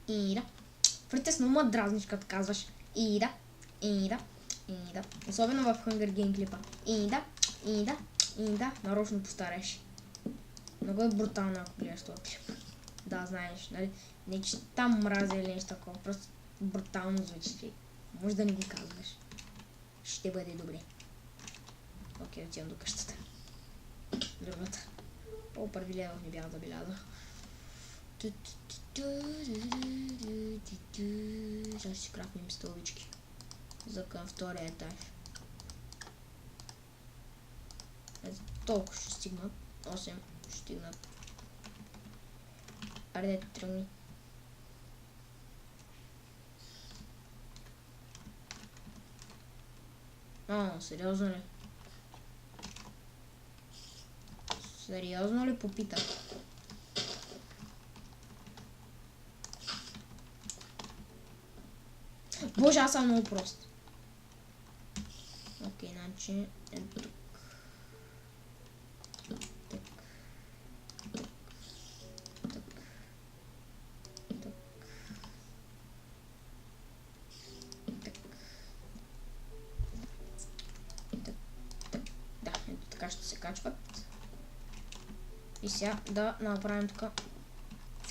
Ида. Притесно ма дразниш, като казваш Ида. Ида. Ида. Особено в Hunger Game клипа. Ида. Ида. Ида. Нарочно повтаряш. Много е брутално, ако гледаш този клип. Да, знаеш, нали? Не че там мразя или нещо такова. Просто брутално звучи. Може да не го казваш. Ще бъде добре. Окей, отивам до къщата. Другата. О, първи левел не бях забелязал. Сега ще си крафнем стълбички. За към втория етаж. Ето толкова ще стигнат. 8 ще стигнат. Аре, тръгни. Сериозно ли? Сериозно ли попитах? Боже, аз съм много прост. Окей, значи е тук. Так. Да, ето така ще се качват. И сега да направим така.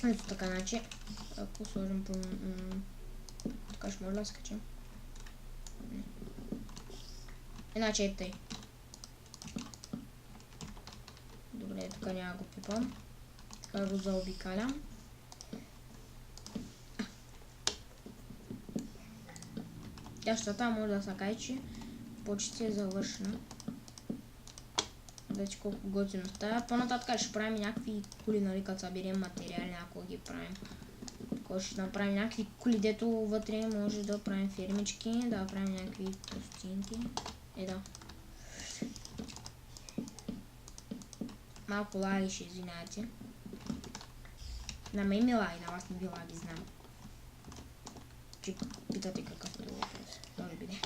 Ето така, значи, ако сложим по... така ще може да скачим. Иначе е тъй. Добре, така няма го пипам. Така го заобикалям. Тящата може да се каже, че почти е завършена. Вече колко готино става. По-нататък ще правим някакви кули, нали, като съберем материали, ако ги правим. Така ще направим някакви кули, дето вътре може да правим фермички, да правим някакви пустинки. Да. Малко лаги ще извиняйте. На мен ми лаги, на вас не ви лаги, знам. Че питате какъв е въпрос. Може би не.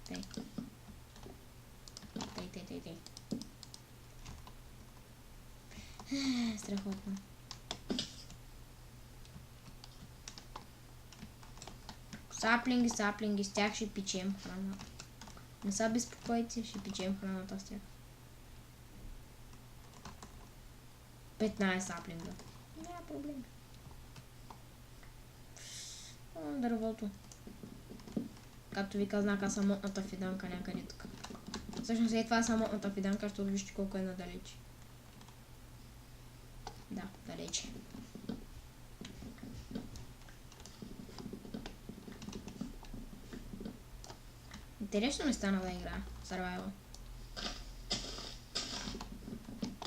Тей. Страхотно. Саплинги, с тях ще печем храна. Не са безпокойте, ще печем храната с тях. 15 саплинга. Няма проблем. Дървото. Както ви казах, аз съм мотната фиданка някъде тук. Всъщност това е самотната фиданка, защото вижте колко е надалече. Да, далече. Интересно ми стана да игра Survival.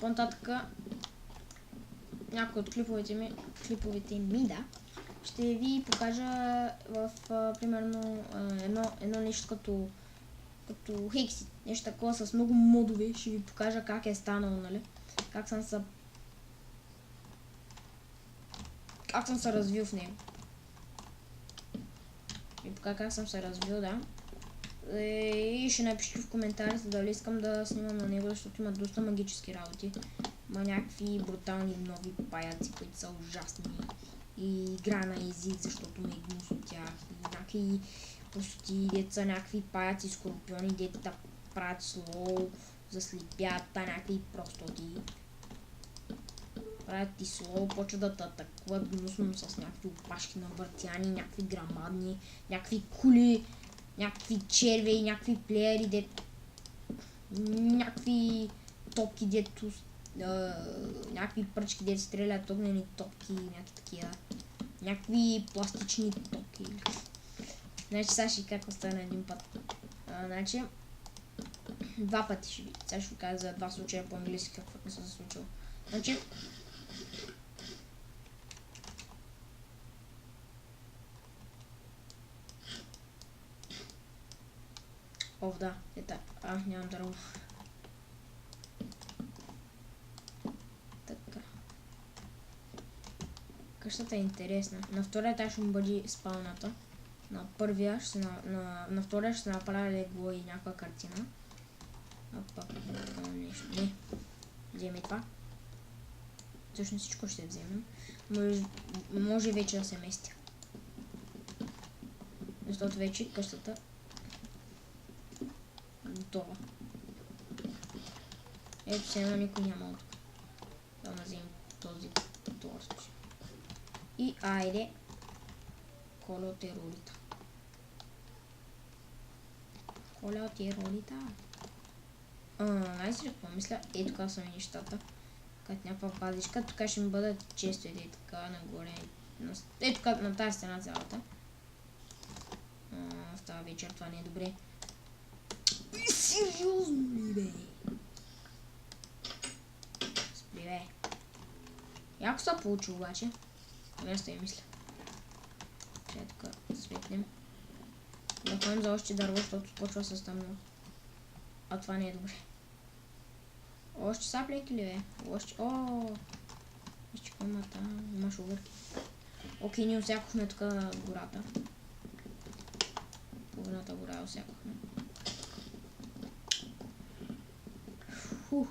По-нататък някои от клиповете ми, да, ще ви покажа в примерно едно нещо като Hexit, нещо такова с много модове. Ще ви покажа как е станало, нали? Как съм се развил в него. И покажа как съм се развил, да. И ще напишете в коментарите дали искам да снимам на него, защото има доста магически работи. Има някакви брутални нови паяци, които са ужасни. И игра на език, защото ме е гнус от тях. И някакви простоти деца, някакви паяци, скорпиони, дете да правят слоу, заслепят, някакви простоти. Правят ти слоу, почва да те атакуват гнусно с някакви опашки на въртяни, някакви грамадни, някакви кули, някакви червей, някакви плеери, някакви топки, дето някакви пръчки, дето стрелят огнени топки, някакви такива. Някакви пластични топки. Значи сега ще как остане един път. Значи два пъти ще ви. Сега ще ви кажа за два случая по-английски какво не се случило. Значи да, нямам дърво. Така. Къщата е интересна. На втория етаж ще му бъде спалната. На първия на втория ще се направя легло и някаква картина. Нещо. Не. Вземи това. Всъщност всичко ще вземем. Може вече да се мести. Защото вече къщата готова. Ето се едно никой няма от тук. Да вземем този торч. И айде. Колотеролита. Колотеролита. Знаете ли какво мисля? Ето така са ми нещата. Като някаква базичка. Тук ще ми бъдат често и така нагоре. Ето така на тази стена цялата. Става вечер, това не е добре. Сериозно ли бе? Спри бе. Яко се получи обаче. Нещо я мисля. Ще тук светнем. Да ходим за още дърво, защото почва с тъмно. А това не е добре. Още сапленки ли бе? Още... Ооо! Вижте какво има там. Имаш угърки. Окей, ние усякохме тук на гората. Половината гора усякохме. Фух.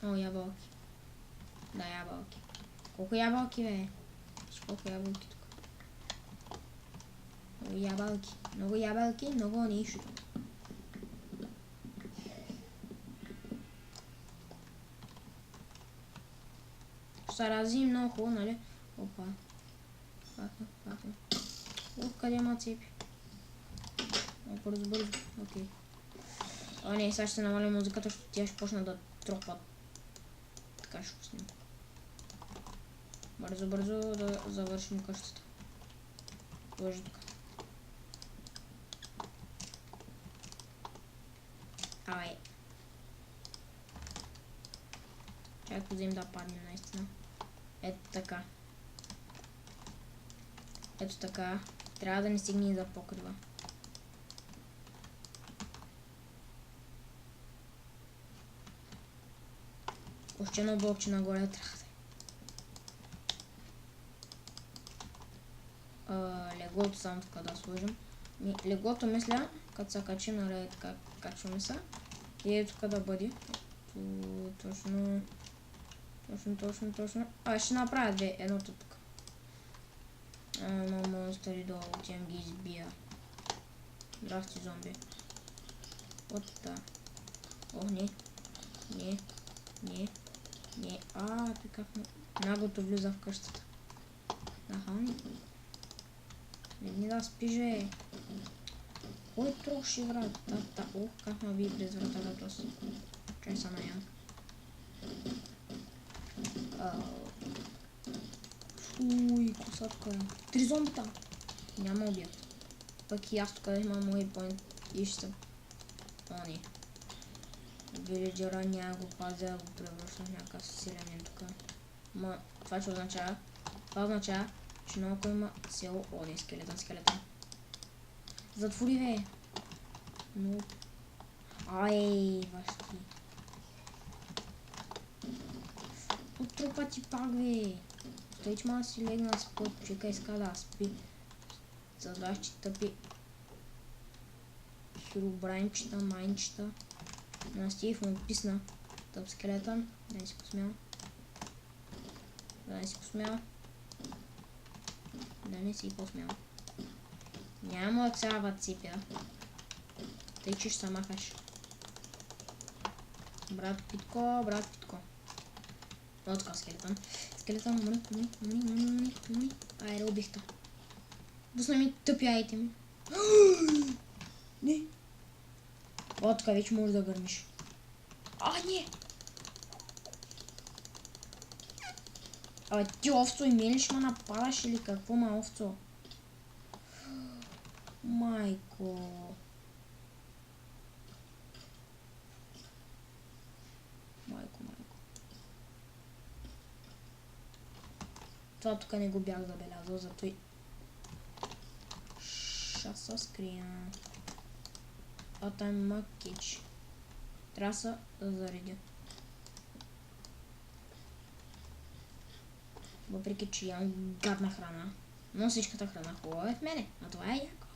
О, ябълки. Да, ябълки. Колко ябълки бе? Колко ябълки тук? Много ябълки. Много ябълки, много нищо. Ще разим много хубаво, нали? Опа. Пака. Къде има цепи? Бързо. Окей. О, не, сега ще намаля музиката, защото тя ще почна да тропа. Така ще го снимам. Бързо да завършим къщата. Лъжи тук. Ай. Чакай да вземем да паднем наистина. Ето така. Ето така. Трябва да не стигне и за покрива. Още едно блокче нагоре трябва да е. Леглото само така да сложим. Леглото мисля, като се качим, нали така качваме се. И ето тук да бъде. Точно. Ще направя две, едното тук. Едно монстъри долу, отивам ги избия. Здрасти, зомби. Вот та. О, не. Той как наглото влиза в къщата. Аха. Не да спиже. Кой троши вратата? Ох, как ме ви през вратата просто. Чай са наян. Уй, косатка е. 3 зомбита. Няма убият. Пък и аз тук имам мой поинт и ще съм. О, не. Вилиджера няма го пазя, го превръщам в някакъв силенин тук. Ма, това ще означава? Това означава, че много има село. О, не, скелетън. Затвори, бе. Но... Ай, вашки. Отрупа ти пак, бе. Той, че мога си легна спът, човека иска да спи. За да ще тъпи. Хиробранчета, майнчета. На Стив му писна. Тъп скелетън. Да не си посмял. Няма да цява цепя. Тъй, че ще се махаш. Брат Питко. О, така скелетън. Мъни. Айде, убихте. Пусна ми тъпи айтеми. Не. О, така вече можеш да гърмиш. Не! Абе, ти овцо и мен ли ще ме нападаш или какво, ма овцо? Майко. Това тук не го бях забелязал, зато и... Ша се скрия. Там има кич. Трябва се да заредя. Въпреки, че ям гадна храна. Но всичката храна хубава е в мене. А това е яко.